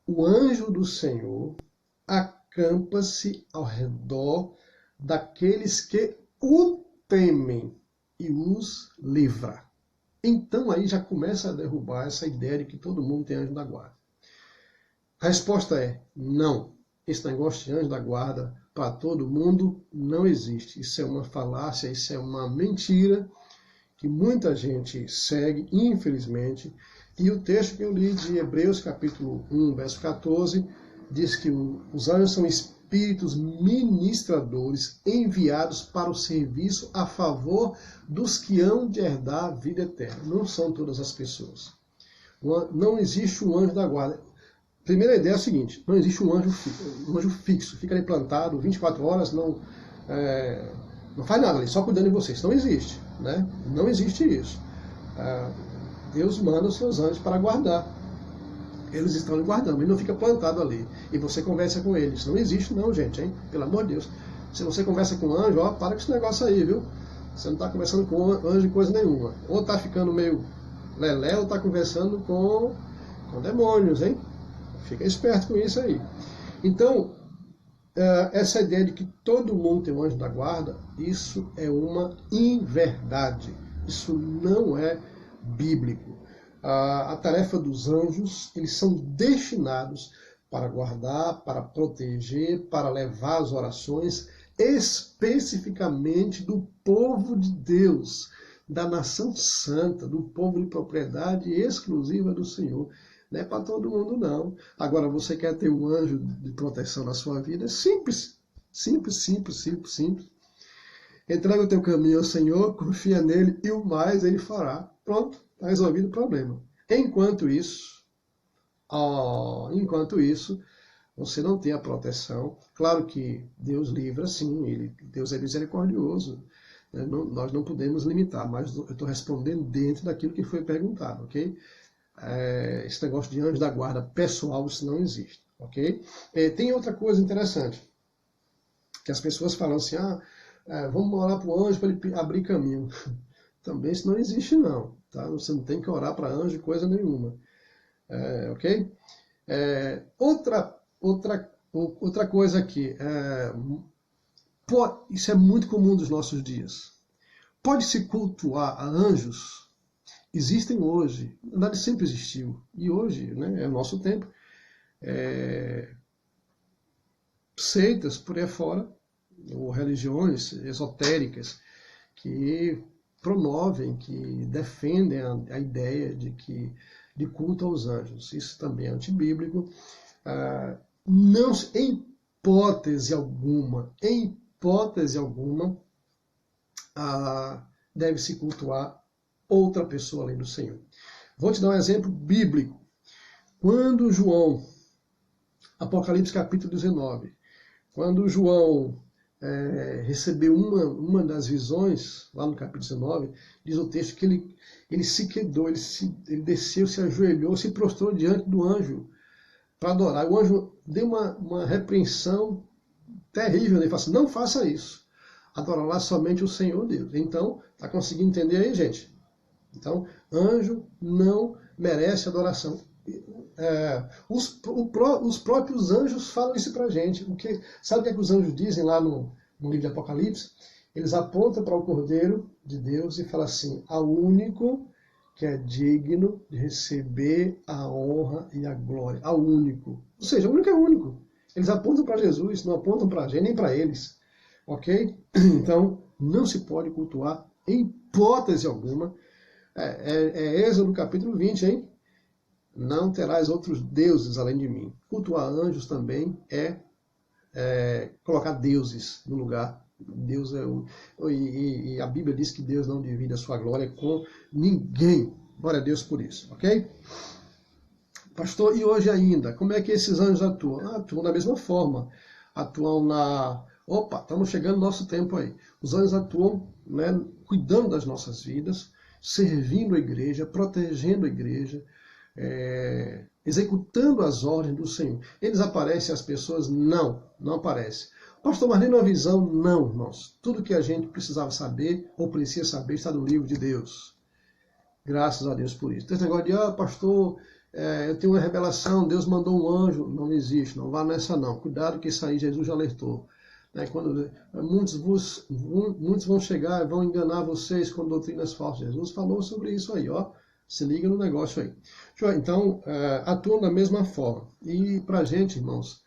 O anjo do Senhor acampa-se ao redor daqueles que o temem e os livra. Então aí já começa a derrubar essa ideia de que todo mundo tem anjo da guarda. A resposta é não. Esse negócio de anjo da guarda para todo mundo não existe. Isso é uma falácia, isso é uma mentira que muita gente segue, infelizmente. E o texto que eu li de Hebreus capítulo 1, verso 14, diz que os anjos são espíritos ministradores enviados para o serviço a favor dos que hão de herdar a vida eterna. Não são todas as pessoas. Não existe um anjo da guarda. Primeira ideia é a seguinte, não existe um anjo fixo, fica ali plantado 24 horas, não faz nada ali, só cuidando de vocês. Não existe, né? Não existe isso. Deus manda os seus anjos para guardar. Eles estão lhe guardando, ele não fica plantado ali. E você conversa com eles. Não existe não, gente, hein? Pelo amor de Deus. Se você conversa com anjo, ó, para com esse negócio aí, viu? Você não está conversando com anjo de coisa nenhuma. Ou está ficando meio lelé, ou está conversando com demônios, hein? Fica esperto com isso aí. Então, essa ideia de que todo mundo tem um anjo da guarda, isso é uma inverdade. Isso não é bíblico. A tarefa dos anjos, eles são destinados para guardar, para proteger, para levar as orações especificamente do povo de Deus, da nação santa, do povo de propriedade exclusiva do Senhor. Não é para todo mundo, não. Agora, você quer ter um anjo de proteção na sua vida? É simples. Simples, simples, simples, simples. Entrega o teu caminho ao Senhor, confia nele e o mais ele fará. Pronto, está resolvido o problema. Enquanto isso, você não tem a proteção. Claro que Deus livra, sim, Deus é misericordioso. Nós não podemos limitar, mas eu estou respondendo dentro daquilo que foi perguntado, ok? Esse negócio de anjo da guarda pessoal, isso não existe, ok? Tem outra coisa interessante, que as pessoas falam assim, vamos orar para o anjo para ele abrir caminho. Também isso não existe não, tá? Você não tem que orar para anjo coisa nenhuma, ok? Outra coisa aqui, isso é muito comum dos nossos dias. Pode-se cultuar a anjos? Existem hoje, na verdade sempre existiu, e hoje, né, é o nosso tempo, seitas por aí fora, ou religiões esotéricas, que promovem, que defendem a ideia de culto aos anjos. Isso também é antibíblico. Não, em hipótese alguma, deve-se cultuar outra pessoa além do Senhor. Vou te dar um exemplo bíblico. Quando João, Apocalipse capítulo 19, quando João recebeu uma das visões, lá no capítulo 19, diz o texto que ele se quedou, ele desceu, se ajoelhou, se prostrou diante do anjo para adorar. O anjo deu uma repreensão terrível, ele falou assim, não faça isso, adorará somente o Senhor Deus. Então, está conseguindo entender aí, gente? Então, anjo não merece adoração. Os próprios anjos falam isso pra gente. Sabe o que, é que os anjos dizem lá no livro de Apocalipse? Eles apontam para o Cordeiro de Deus e falam assim, ao único que é digno de receber a honra e a glória. Ao único. Ou seja, o único é único. Eles apontam para Jesus, não apontam para a gente, nem para eles. Ok? Então, não se pode cultuar, em hipótese alguma. Êxodo capítulo 20, hein? Não terás outros deuses além de mim. Cultuar anjos também é colocar deuses no lugar. Deus e a Bíblia diz que Deus não divide a sua glória com ninguém. Glória a Deus por isso, ok? Pastor, e hoje ainda, como é que esses anjos atuam? Atuam da mesma forma. Atuam Opa, estamos chegando no nosso tempo aí. Os anjos atuam, né, cuidando das nossas vidas, servindo a igreja, protegendo a igreja, executando as ordens do Senhor. Eles aparecem às pessoas? Não aparecem. Pastor, mas nem na visão? Não, irmãos. Tudo que a gente precisava saber, ou precisa saber, está no livro de Deus. Graças a Deus por isso. Tem esse negócio de, pastor, eu tenho uma revelação, Deus mandou um anjo. Não existe, não vá nessa não. Cuidado que isso aí Jesus já alertou. Quando muitos vão chegar e vão enganar vocês com doutrinas falsas. Jesus falou sobre isso aí, ó. Se liga no negócio aí. Então, atuam da mesma forma. E pra gente, irmãos,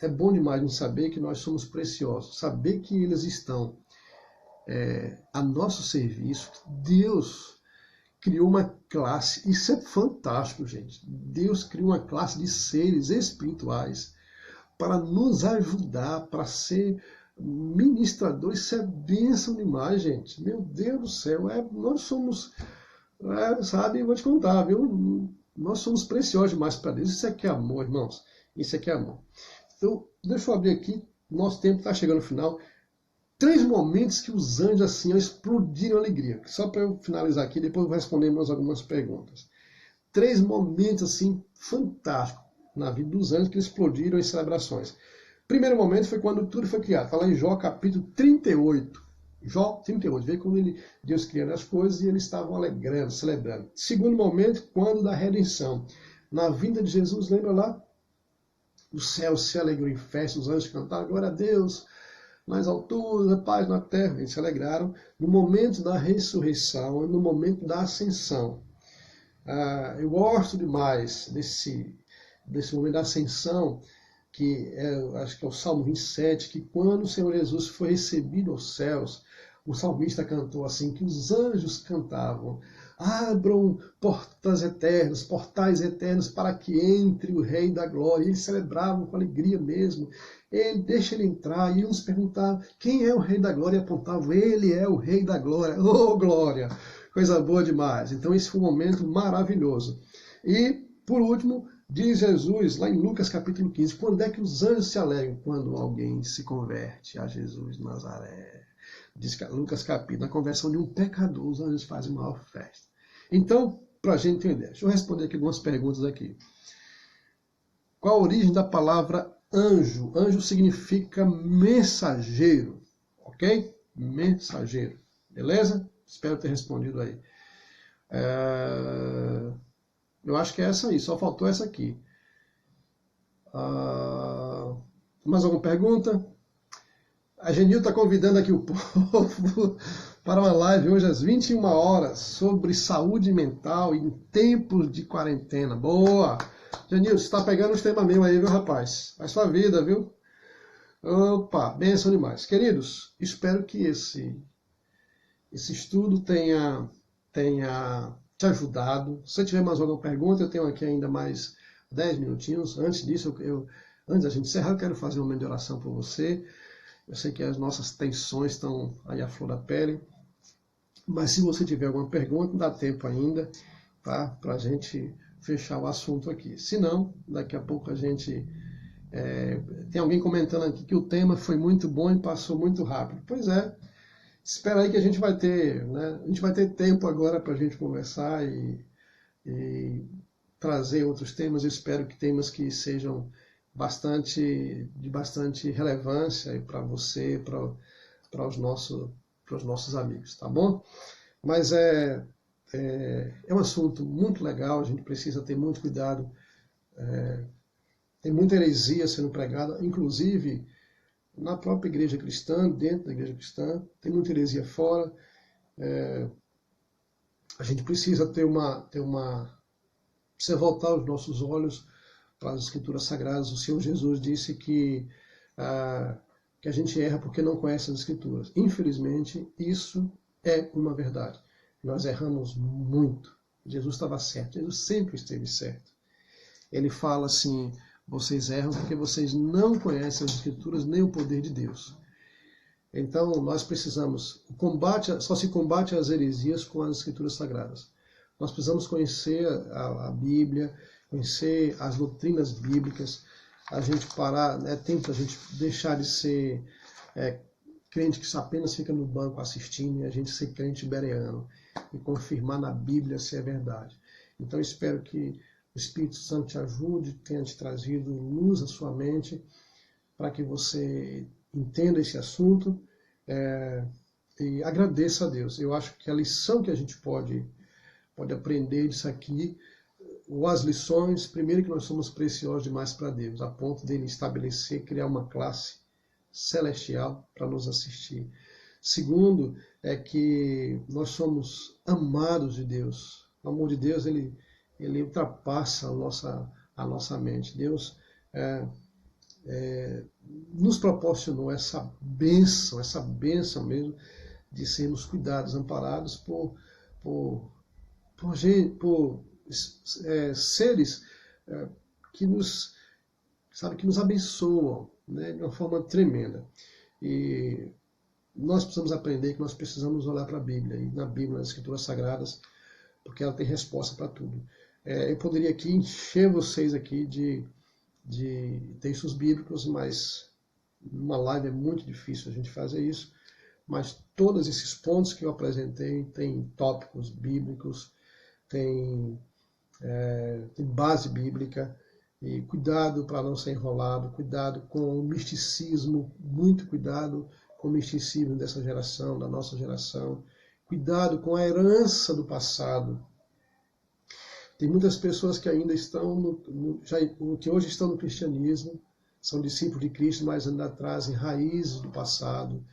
é bom demais nos saber que nós somos preciosos. Saber que eles estão a nosso serviço. Deus criou uma classe. Isso é fantástico, gente. Deus criou uma classe de seres espirituais para nos ajudar, para ser ministrador. Isso é bênção demais, gente. Meu Deus do céu. Nós somos, sabe, vou te contar, viu? Nós somos preciosos demais para Deus. Isso aqui é amor, irmãos. Isso aqui é amor. Então, deixa eu abrir aqui. Nosso tempo está chegando ao final. 3 momentos que os anjos assim explodiram alegria. Só para eu finalizar aqui, depois eu vou responder mais algumas perguntas. 3 momentos assim fantásticos na vida dos anjos que explodiram em celebrações. Primeiro momento foi quando tudo foi criado. Está lá em Jó capítulo 38. Jó 38, vê quando Deus criando as coisas e eles estavam alegrando, celebrando. Segundo momento, quando da redenção. Na vinda de Jesus, lembra lá? O céu se alegrou em festa, os anjos cantaram, glória a Deus, nas alturas, a paz na terra. Eles se alegraram no momento da ressurreição, no momento da ascensão. Eu gosto demais desse momento da ascensão, que acho que é o Salmo 27, que quando o Senhor Jesus foi recebido aos céus, o salmista cantou assim, que os anjos cantavam: abram portais eternos para que entre o Rei da Glória. E eles celebravam com alegria mesmo. Deixa ele entrar. E uns perguntavam, quem é o Rei da Glória? E apontavam, ele é o Rei da Glória. Oh, glória! Coisa boa demais. Então esse foi um momento maravilhoso. E, por último, diz Jesus, lá em Lucas capítulo 15, quando é que os anjos se alegram? Quando alguém se converte a Jesus de Nazaré. Diz que Lucas capítulo, na conversão de um pecador, os anjos fazem uma maior festa. Então, para a gente entender, deixa eu responder aqui algumas perguntas aqui. Qual a origem da palavra anjo? Anjo significa mensageiro, ok? Mensageiro, beleza? Espero ter respondido aí. Eu acho que é essa aí, só faltou essa aqui. Mais alguma pergunta? A Genil está convidando aqui o povo para uma live hoje às 21 horas sobre saúde mental em tempos de quarentena. Boa! Genil, você está pegando os temas meus aí, viu, rapaz? Faz sua vida, viu? Opa, benção demais. Queridos, espero que esse estudo tenha te ajudado. Se tiver mais alguma pergunta, eu tenho aqui ainda mais 10 minutinhos. Antes disso, antes da gente encerrar, eu quero fazer uma momento de oração por você. Eu sei que as nossas tensões estão aí à flor da pele, mas se você tiver alguma pergunta, dá tempo ainda, tá? Para a gente fechar o assunto aqui. Se não, daqui a pouco a gente... tem alguém comentando aqui que o tema foi muito bom e passou muito rápido. Pois é, espera aí que a gente vai ter, né? A gente vai ter tempo agora para a gente conversar e trazer outros temas. Eu espero que temas que sejam de bastante relevância para você, para os nossos amigos, tá bom? Mas é um assunto muito legal, a gente precisa ter muito cuidado. Tem muita heresia sendo pregada, inclusive na própria igreja cristã, dentro da igreja cristã, tem muita heresia fora. A gente precisa precisa voltar os nossos olhos para as Escrituras Sagradas. O Senhor Jesus disse que a gente erra porque não conhece as Escrituras. Infelizmente, isso é uma verdade. Nós erramos muito. Jesus estava certo. Jesus sempre esteve certo. Ele fala assim, vocês erram porque vocês não conhecem as Escrituras nem o poder de Deus. Então, nós precisamos... só se combate as heresias com as Escrituras Sagradas. Nós precisamos conhecer a Bíblia, conhecer as doutrinas bíblicas, a gente parar, tempo a gente deixar de ser crente que apenas fica no banco assistindo e a gente ser crente bereano e confirmar na Bíblia se é verdade. Então espero que o Espírito Santo te ajude, tenha te trazido luz à sua mente para que você entenda esse assunto e agradeça a Deus. Eu acho que a lição que a gente pode aprender disso aqui, ou as lições, primeiro que nós somos preciosos demais para Deus, a ponto dele estabelecer, criar uma classe celestial para nos assistir. Segundo, é que nós somos amados de Deus. O amor de Deus, ele ultrapassa a nossa mente. Deus nos proporcionou essa bênção mesmo, de sermos cuidados, amparados por seres que nos abençoam, né, de uma forma tremenda. E nós precisamos aprender que nós precisamos olhar para a Bíblia, e na Bíblia, nas Escrituras Sagradas, porque ela tem resposta para tudo. Eu poderia aqui encher vocês aqui de textos bíblicos, mas numa live é muito difícil a gente fazer isso. Mas todos esses pontos que eu apresentei têm tópicos bíblicos, tem tem base bíblica. E cuidado para não ser enrolado, cuidado com o misticismo, muito cuidado com o misticismo dessa geração, da nossa geração. Cuidado com a herança do passado. Tem muitas pessoas que ainda estão, que hoje estão no cristianismo, são discípulos de Cristo, mas ainda trazem raízes do passado,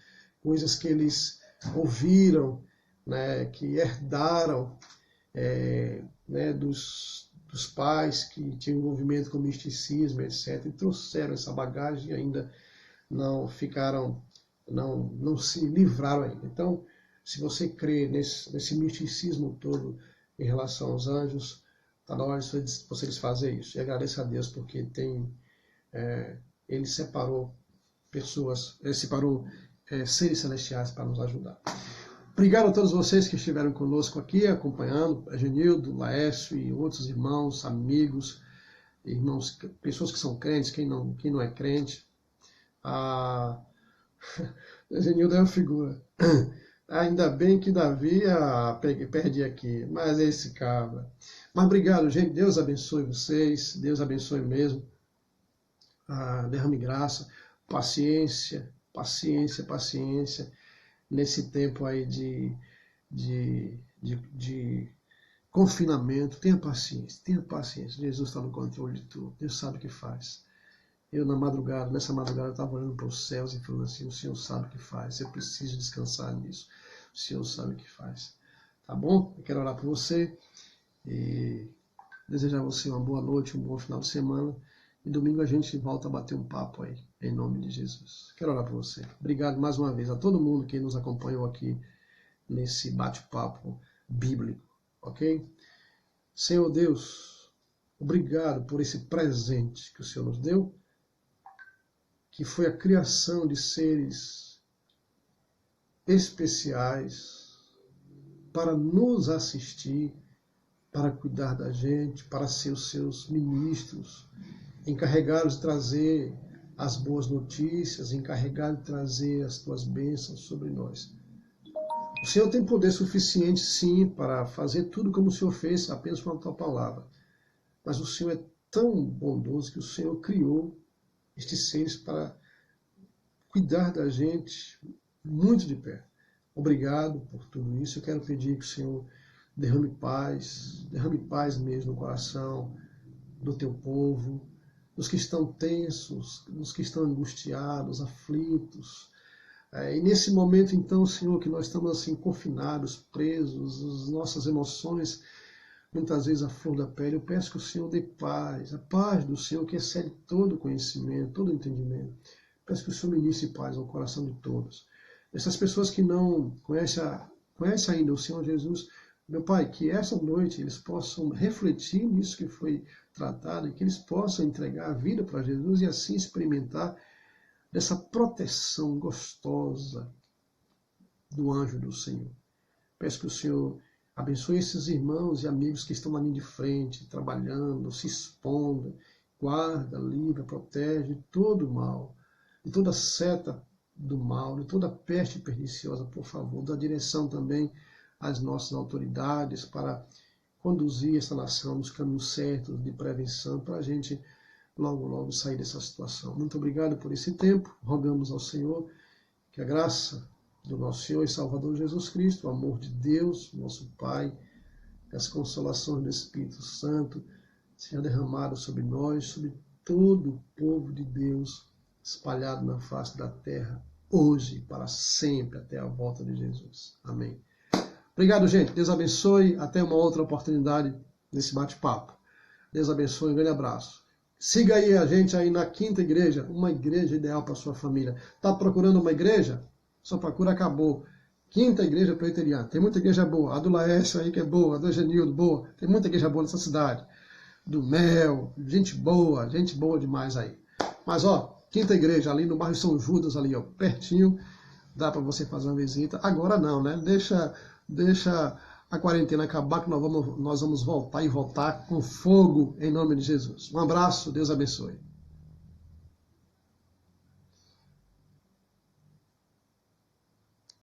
coisas que eles ouviram, né, que herdaram dos pais que tinham envolvimento com misticismo, etc., e trouxeram essa bagagem e ainda não se livraram ainda. Então, se você crê nesse misticismo todo em relação aos anjos, está na hora de você desfazer isso. E agradeça a Deus porque Ele separou seres celestiais para nos ajudar. Obrigado a todos vocês que estiveram conosco aqui, acompanhando, a Genildo, Laércio e outros irmãos, amigos, pessoas que são crentes, quem não é crente. A Genildo é uma figura. Ainda bem que Davi perdi aqui, mas é esse cabra. Mas obrigado, gente. Deus abençoe vocês, Deus abençoe mesmo. Derrame graça, paciência, nesse tempo aí de confinamento. Tenha paciência. Jesus está no controle de tudo. Deus sabe o que faz. Eu nessa madrugada, eu estava olhando para os céus e falando assim, o Senhor sabe o que faz. Eu preciso descansar nisso. O Senhor sabe o que faz. Tá bom? Eu quero orar por você e desejar a você uma boa noite, um bom final de semana. E domingo a gente volta a bater um papo aí, em nome de Jesus. Quero orar por você. Obrigado mais uma vez a todo mundo que nos acompanhou aqui nesse bate-papo bíblico, ok? Senhor Deus, obrigado por esse presente que o Senhor nos deu, que foi a criação de seres especiais para nos assistir, para cuidar da gente, para ser os seus ministros, encarregados de trazer as boas notícias, encarregados de trazer as tuas bênçãos sobre nós. O Senhor tem poder suficiente, sim, para fazer tudo como o Senhor fez apenas com a tua palavra. Mas o Senhor é tão bondoso que o Senhor criou estes seres para cuidar da gente muito de perto. Obrigado por tudo isso. Eu quero pedir que o Senhor derrame paz mesmo no coração do teu povo, dos que estão tensos, dos que estão angustiados, aflitos. E nesse momento, então, Senhor, que nós estamos assim confinados, presos, as nossas emoções, muitas vezes a flor da pele, eu peço que o Senhor dê paz, a paz do Senhor que excede todo conhecimento, todo entendimento. Peço que o Senhor ministre paz ao coração de todos. Essas pessoas que não conhecem ainda o Senhor Jesus, meu Pai, que essa noite eles possam refletir nisso que foi tratado e que eles possam entregar a vida para Jesus e assim experimentar dessa proteção gostosa do anjo do Senhor. Peço que o Senhor abençoe esses irmãos e amigos que estão na linha de frente, trabalhando, se expondo, guarda, livra, protege de todo o mal, de toda seta do mal, de toda peste perniciosa, por favor, dá direção também às nossas autoridades para conduzir essa nação nos caminhos certos de prevenção, para a gente logo sair dessa situação. Muito obrigado por esse tempo. Rogamos ao Senhor que a graça do nosso Senhor e Salvador Jesus Cristo, o amor de Deus, nosso Pai, as consolações do Espírito Santo seja derramado sobre nós, sobre todo o povo de Deus espalhado na face da terra, hoje e para sempre, até a volta de Jesus. Amém. Obrigado, gente. Deus abençoe. Até uma outra oportunidade nesse bate-papo. Deus abençoe. Um grande abraço. Siga aí a gente aí na Quinta Igreja, uma igreja ideal para sua família. Está procurando uma igreja? Sua procura acabou. Quinta Igreja Presbiteriana. Tem muita igreja boa. A do Laércio aí que é boa, a do Genildo, boa. Tem muita igreja boa nessa cidade. Do Mel, gente boa demais aí. Mas Quinta Igreja ali no bairro São Judas, ali pertinho. Dá para você fazer uma visita. Agora não, né? Deixa a quarentena acabar que nós vamos voltar com fogo em nome de Jesus. Um abraço, Deus abençoe.